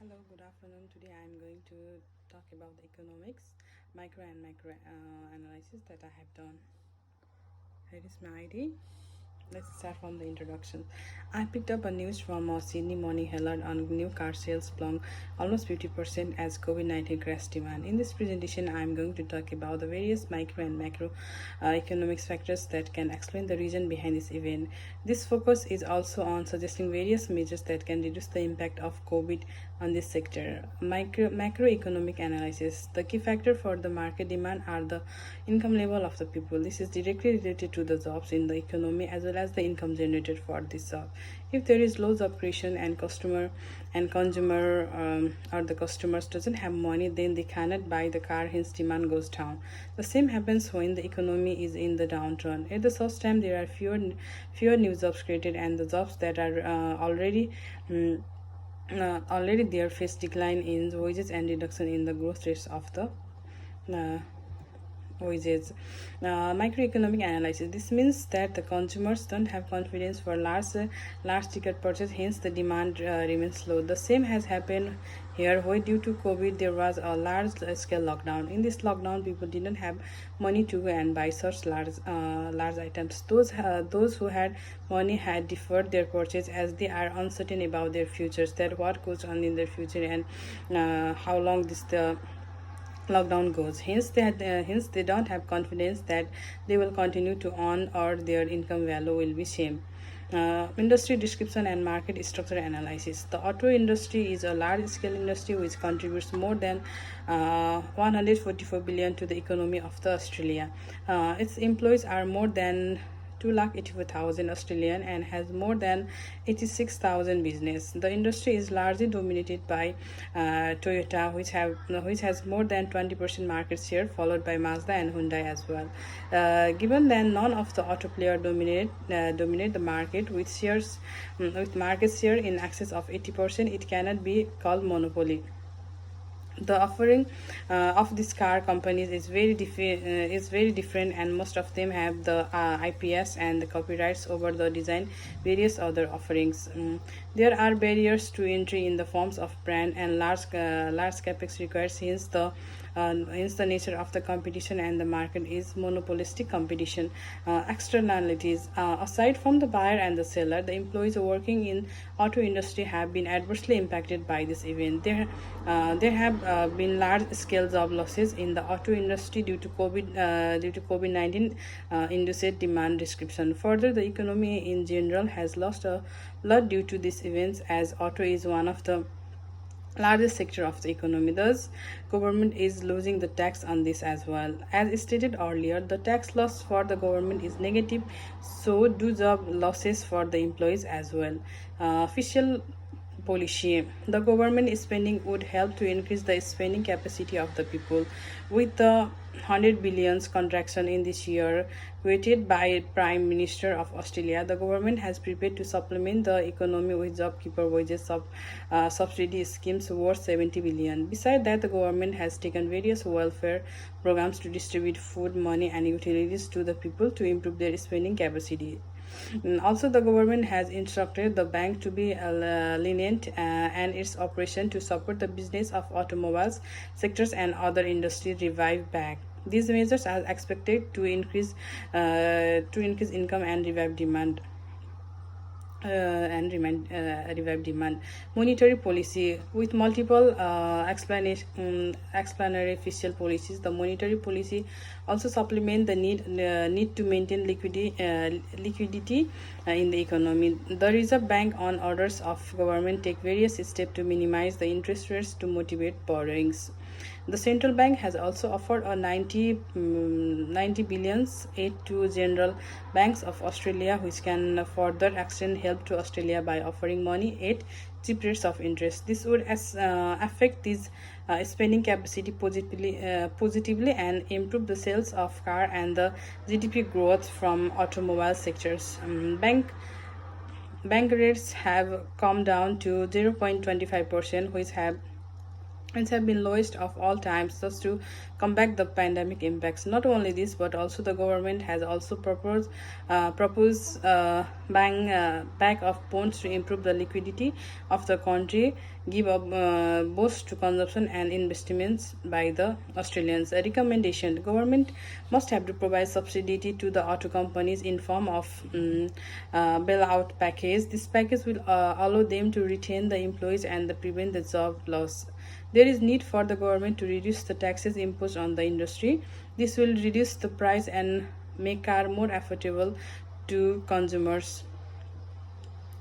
Hello, good afternoon. Today I am going to talk about the economics, micro and macro analysis that I have done. Here is my ID. Let's start from the introduction. I picked up a news from Sydney Morning Herald on new car sales plunged almost 50% as COVID-19 crashed demand. In this presentation, I am going to talk about the various micro and macro economics factors that can explain the reason behind this event. This focus is also on suggesting various measures that can reduce the impact of COVID on this sector. Macroeconomic analysis. The key factor for the market demand are the income level of the people. This is directly related to the jobs in the economy as well as the income generated for this job. If there is low job creation and consumer or the customers doesn't have money, then they cannot buy the car, hence demand goes down. The same happens when the economy is in the downturn. At the same time, there are fewer new jobs created, and the jobs that are already there face decline in wages and reduction in the growth rates of the uh, wages. Microeconomic analysis. This means that the consumers don't have confidence for large ticket purchase, hence the demand remains low. The same has happened here, where due to COVID there was a large scale lockdown. In this lockdown, people didn't have money to go and buy such large items. Those who had money had deferred their purchase as they are uncertain about their futures, that what goes on in their future and how long this the lockdown goes. Hence they don't have confidence that they will continue to earn or their income value will be same. Industry description and market structure analysis. The auto industry is a large scale industry which contributes more than 144 billion to the economy of the Australia. Its employees are more than 284,000 Australian and has more than 86,000 business. The industry is largely dominated by Toyota, which has more than 20% market share, followed by Mazda and Hyundai as well. Given that none of the auto players dominate the market with market share in excess of 80%, it cannot be called monopoly. The offering of these car companies is very different, and most of them have the IPS and the copyrights over the design various other offerings. There are barriers to entry in the forms of brand and large capex required, hence the nature of the competition, and the market is monopolistic competition. Externalities. Aside from the buyer and the seller, the employees working in auto industry have been adversely impacted by this event. There have been large scale job losses in the auto industry due to COVID-19 induced demand description. Further, the economy in general has lost a lot due to these events, as auto is one of the largest sector of the economy. Thus, government is losing the tax on this as well. As stated earlier, the tax loss for the government is negative, so do job losses for the employees as well. Official policy. The government spending would help to increase the spending capacity of the people. With the 100 billions contraction in this year created by Prime Minister of Australia, the government has prepared to supplement the economy with JobKeeper wages subsidy schemes worth 70 billion. Besides that, the government has taken various welfare programs to distribute food, money and utilities to the people to improve their spending capacity. Also, the government has instructed the bank to be lenient and its operation to support the business of automobiles sectors and other industry revive back. These measures are expected to increase income and revive demand. Revive demand. Monetary policy. With multiple explanatory fiscal policies, the monetary policy also supplement the need to maintain liquidity in the economy. The Reserve Bank, on orders of government, take various steps to minimize the interest rates to motivate borrowings. The central bank has also offered a 90 billions aid to general banks of Australia, which can further extend help to Australia by offering money at cheap rates of interest. This would affect this spending capacity positively and improve the sales of car and the GDP growth from automobile sectors. Bank rates have come down to 0.25%, and have been lowest of all times just to combat the pandemic impacts. Not only this, but also the government has also proposed back of bonds to improve the liquidity of the country, give a boost to consumption and investments by the Australians. A recommendation: the government must have to provide subsidy to the auto companies in form of bailout package. This package will allow them to retain the employees and prevent the job loss. There is need for the government to reduce the taxes imposed on the industry. This will reduce the price and make car more affordable to consumers.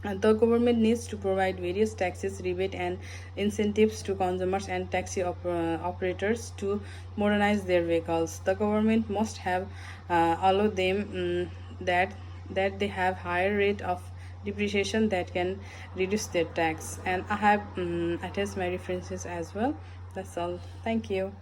The government needs to provide various taxes, rebate, and incentives to consumers and taxi operators to modernize their vehicles. The government must have allow them that they have higher rate of depreciation that can reduce their tax. And I have attached my references as well. That's all. Thank you.